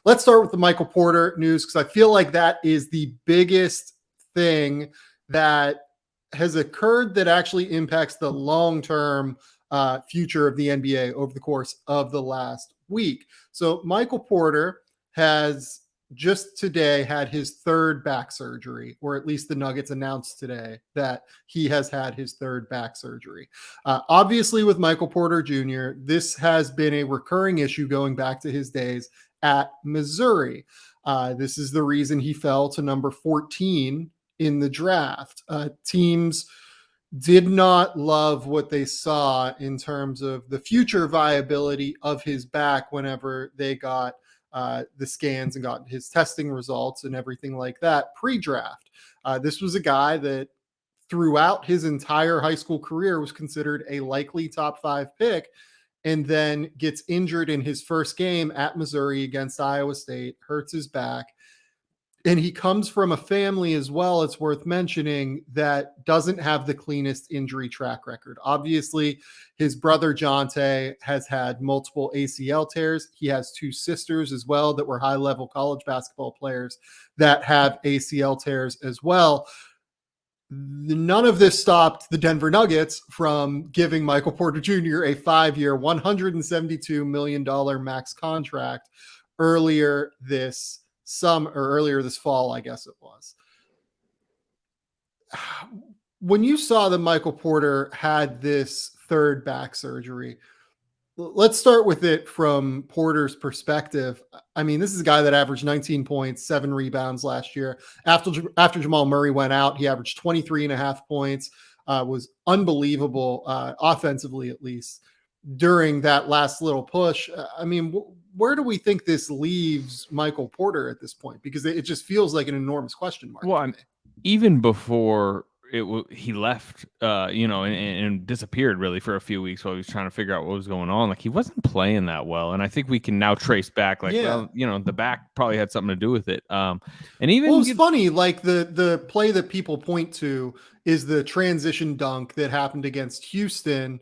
Let's start with the Michael Porter news because I feel like that is the biggest thing that has occurred that actually impacts the long-term future of the NBA over the course of the last week. So Michael Porter has just today had his third back surgery, or at least the Nuggets announced today that he has had his third back surgery. Obviously, with Michael Porter Jr., this has been a recurring issue going back to his days at Missouri. This is the reason he fell to number 14 in the draft. Teams did not love what they saw in terms of the future viability of his back whenever they got the scans and got his testing results and everything like that pre-draft. This was a guy that throughout his entire high school career was considered a likely top 5 pick, and then gets injured in his first game at Missouri against Iowa State, hurts his back. And he comes from a family as well, it's worth mentioning, that doesn't have the cleanest injury track record. Obviously, his brother Jonte has had multiple ACL tears. He has 2 sisters as well that were high-level college basketball players that have ACL tears as well. None of this stopped the Denver Nuggets from giving Michael Porter Jr. a 5-year, $172 million max contract earlier this fall, I guess it was. When you saw that Michael Porter had this third back surgery, let's start with it from Porter's perspective. I mean, this is a guy that averaged 19 points, 7 rebounds last year. After Jamal Murray went out, he averaged 23 and a half points, was unbelievable offensively, at least during that last little push. I mean, where do we think this leaves Michael Porter at this point? Because it just feels like an enormous question mark. Well, even before he left, and disappeared really for a few weeks while he was trying to figure out what was going on. Like, he wasn't playing that well, and I think we can now trace back. Like, the back probably had something to do with it. And even it's funny. Like the play that people point to is the transition dunk that happened against Houston.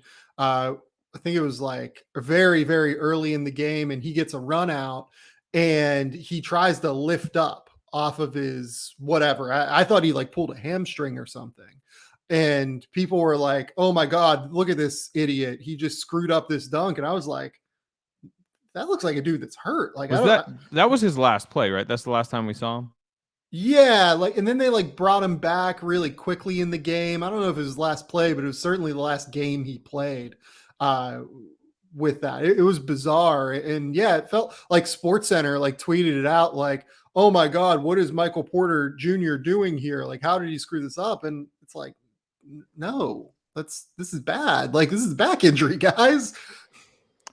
I think it was like very, very early in the game, and he gets a run out, and he tries to lift up off of his whatever. I thought he like pulled a hamstring or something. And people were like, oh my God, look at this idiot. He just screwed up this dunk. And I was like, that looks like a dude that's hurt. Like, that was his last play, right? That's the last time we saw him. Yeah, like, and then they like brought him back really quickly in the game. I don't know if it was his last play, but it was certainly the last game he played with that. It was bizarre. And yeah, it felt like SportsCenter like tweeted it out like, oh my God, what is Michael Porter Jr. doing here? Like, how did he screw this up? And it's like, no, this is bad. Like, this is back injury, guys.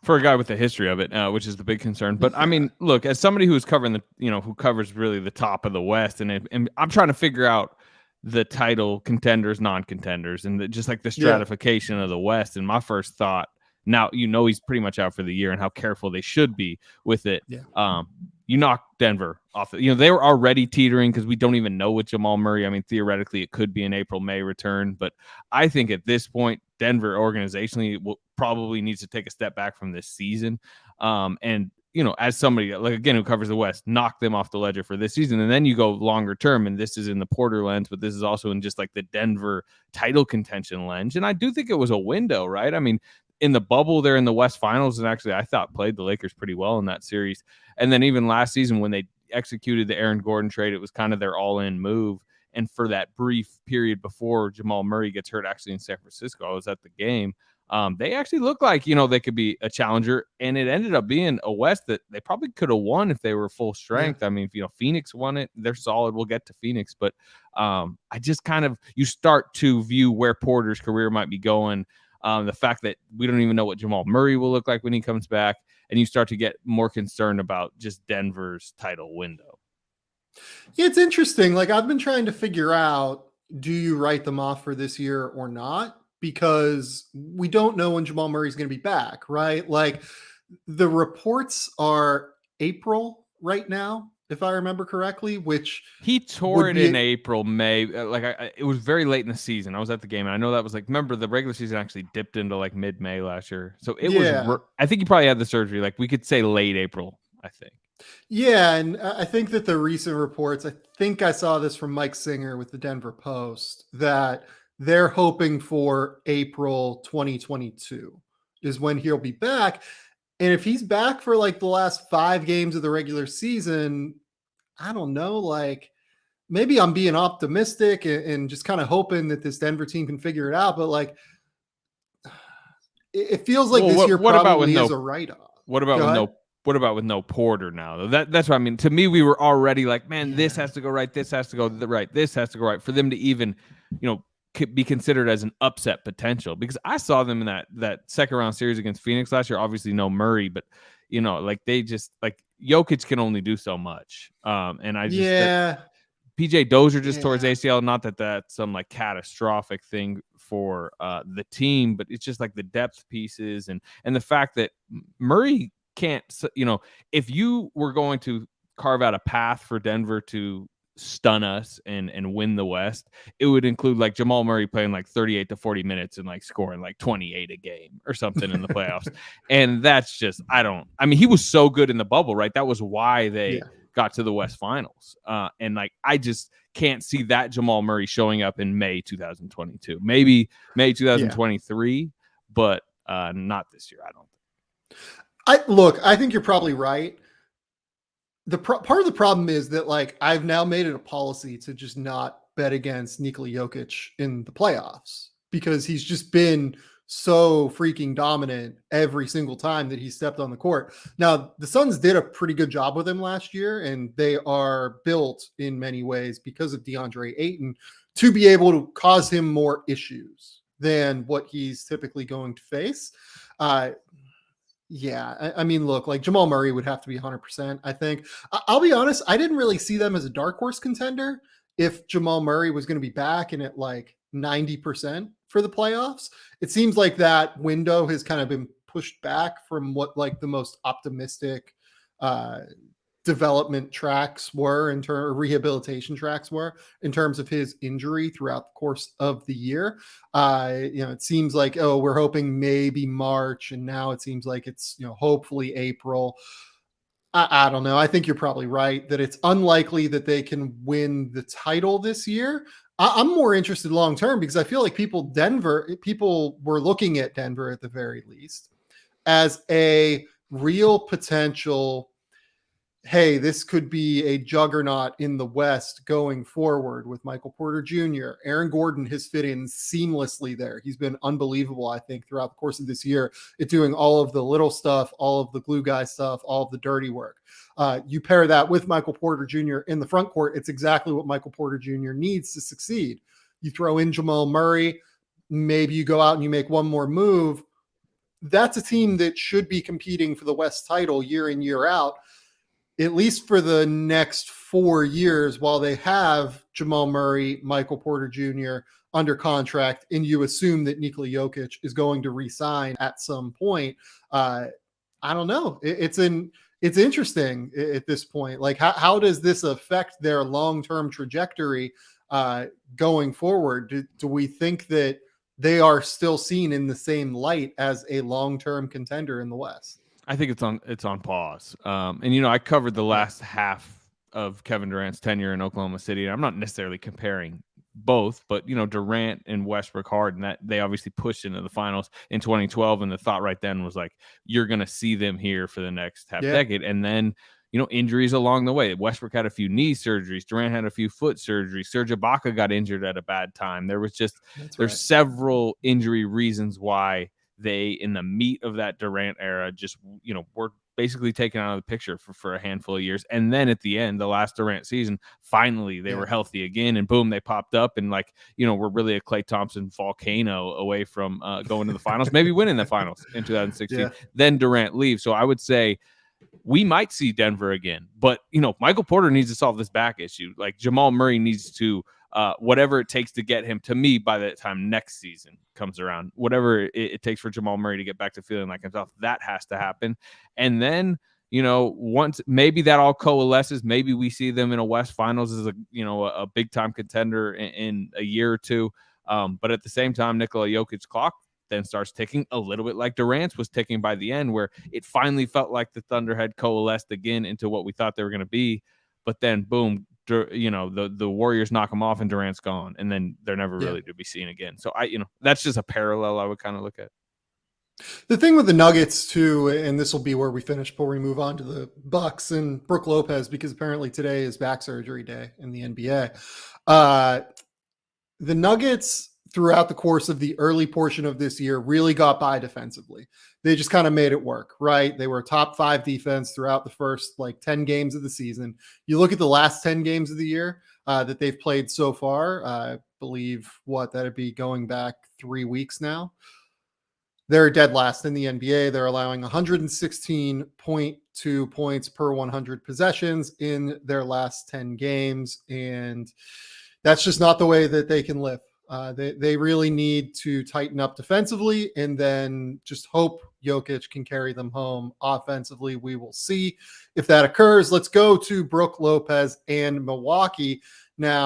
For a guy with a history of it, which is the big concern. But I mean, look, as somebody who's covering who covers really the top of the West, and I'm trying to figure out the title contenders, non-contenders, and just like the stratification of the West. And my first thought, now he's pretty much out for the year, and how careful they should be with it. Yeah. You knock Denver off. They were already teetering because we don't even know with Jamal Murray. I mean, theoretically, it could be an April-May return, but I think at this point, Denver organizationally probably needs to take a step back from this season. And as somebody like again who covers the West, knock them off the ledger for this season, and then you go longer term. And this is in the Porter lens, but this is also in just like the Denver title contention lens. And I do think it was a window, right? I mean, in the bubble, they're in the West Finals, and actually I thought played the Lakers pretty well in that series. And then even last season when they executed the Aaron Gordon trade, it was kind of their all-in move. And for that brief period before Jamal Murray gets hurt, actually in San Francisco, I was at the game. They actually looked like, they could be a challenger, and it ended up being a West that they probably could have won if they were full strength. Yeah. I mean, Phoenix won it. They're solid. We'll get to Phoenix, but I just you start to view where Porter's career might be going. The fact that we don't even know what Jamal Murray will look like when he comes back, and you start to get more concerned about just Denver's title window. Yeah, it's interesting. Like, I've been trying to figure out, do you write them off for this year or not? Because we don't know when Jamal Murray's going to be back, right? Like, the reports are April right now, if I remember correctly, which he tore it in April, May. It was very late in the season. I was at the game, and I know that was like, remember the regular season actually dipped into like mid-May last year. So it was, I think he probably had the surgery. Like, we could say late April, I think. Yeah, and I think that the recent reports, I think I saw this from Mike Singer with the Denver Post, that they're hoping for April 2022 is when he'll be back. And if he's back for like the last 5 games of the regular season, I don't know, like maybe I'm being optimistic and just kind of hoping that this Denver team can figure it out. But like, it feels like Well, this year what about with probably is no a write off. what about Go with ahead. no what about with no Porter now though? That's what I mean. To me, we were already like, man, this Yeah. has to go right, this has to go right, this has to go right for them to even, you know, be considered as an upset potential. Because I saw them in that second round series against Phoenix last year. Obviously, no Murray, but you know, like they just like Jokic can only do so much. And I just that Yeah. PJ Dozier just tore his Yeah. ACL. Not that that's some like catastrophic thing for the team, but it's just like the depth pieces and the fact that Murray can't. You know, if you were going to carve out a path for Denver to stun us and win the West, it would include like Jamal Murray playing like 38 to 40 minutes and like scoring like 28 a game or something in the playoffs. And that's just I mean, he was so good in the bubble, right? That was why they Yeah. got to the West Finals. And like I just can't see that Jamal Murray showing up in May 2022. Maybe May Yeah. 2023, but not this year, I don't think. I think you're probably right. Part of the problem is that like I've now made it a policy to just not bet against Nikola Jokic in the playoffs because he's just been so freaking dominant every single time that he stepped on the court. Now, the Suns did a pretty good job with him last year, and they are built in many ways because of DeAndre Ayton to be able to cause him more issues than what he's typically going to face. Uh, yeah, I mean, look, like Jamal Murray would have to be 100%. I think. I'll be honest, I didn't really see them as a dark horse contender if Jamal Murray was going to be back and at like 90% for the playoffs. It seems like that window has kind of been pushed back from what like the most optimistic uh, development tracks were in terms rehabilitation tracks were in terms of his injury throughout the course of the year. It seems like, oh, we're hoping maybe March, and now it seems like it's, hopefully April. I don't know. I think you're probably right that it's unlikely that they can win the title this year. I'm more interested long term because I feel like people were looking at Denver at the very least as a real potential, hey, this could be a juggernaut in the West going forward with Michael Porter Jr. Aaron Gordon has fit in seamlessly there. He's been unbelievable, I think, throughout the course of this year at doing all of the little stuff, all of the glue guy stuff, all of the dirty work. You pair that with Michael Porter Jr. in the front court, it's exactly what Michael Porter Jr. needs to succeed. You throw in Jamal Murray, maybe you go out and you make one more move. That's a team that should be competing for the West title year in, year out, at least for the next 4 years, while they have Jamal Murray, Michael Porter Jr. under contract, and you assume that Nikola Jokic is going to resign at some point. I don't know. It's interesting at this point. Like, how does this affect their long-term trajectory going forward? Do we think that they are still seen in the same light as a long-term contender in the West? I think it's on pause. And I covered the Yeah. last half of Kevin Durant's tenure in Oklahoma City. And I'm not necessarily comparing both, but Durant and Westbrook hard, and that they obviously pushed into the finals in 2012. And the thought right then was like, you're going to see them here for the next half Yeah. decade. And then injuries along the way. Westbrook had a few knee surgeries. Durant had a few foot surgeries. Serge Ibaka got injured at a bad time. There's several injury reasons why they, in the meat of that Durant era, just were basically taken out of the picture for a handful of years. And then at the end, the last Durant season, finally they were healthy again, and boom, they popped up, and we're really a Klay Thompson volcano away from going to the finals, maybe winning the finals in 2016. Yeah. Then Durant leaves, so I would say we might see Denver again, but Michael Porter needs to solve this back issue. Like Jamal Murray needs to whatever it takes to get him, to me, by the time next season comes around, whatever it takes for Jamal Murray to get back to feeling like himself, that has to happen. And then once maybe that all coalesces, maybe we see them in a West Finals as a big time contender in a year or two. But at the same time, Nikola Jokic's clock then starts ticking a little bit like Durant's was ticking by the end, where it finally felt like the Thunder had coalesced again into what we thought they were going to be. But then, boom, the Warriors knock them off and Durant's gone, and then they're never really to be seen again. So that's just a parallel I would kind of look at. The thing with the Nuggets too, and this will be where we finish before we move on to the Bucks and Brook Lopez, because apparently today is back surgery day in the NBA. The Nuggets throughout the course of the early portion of this year really got by defensively. They just kind of made it work, right? They were a top 5 defense throughout the first 10 games of the season. You look at the last 10 games of the year that they've played so far, I believe that'd be going back 3 weeks now. They're dead last in the NBA. They're allowing 116.2 points per 100 possessions in their last 10 games. And that's just not the way that they can live. They really need to tighten up defensively and then just hope Jokic can carry them home offensively. We will see if that occurs. Let's go to Brook Lopez and Milwaukee now.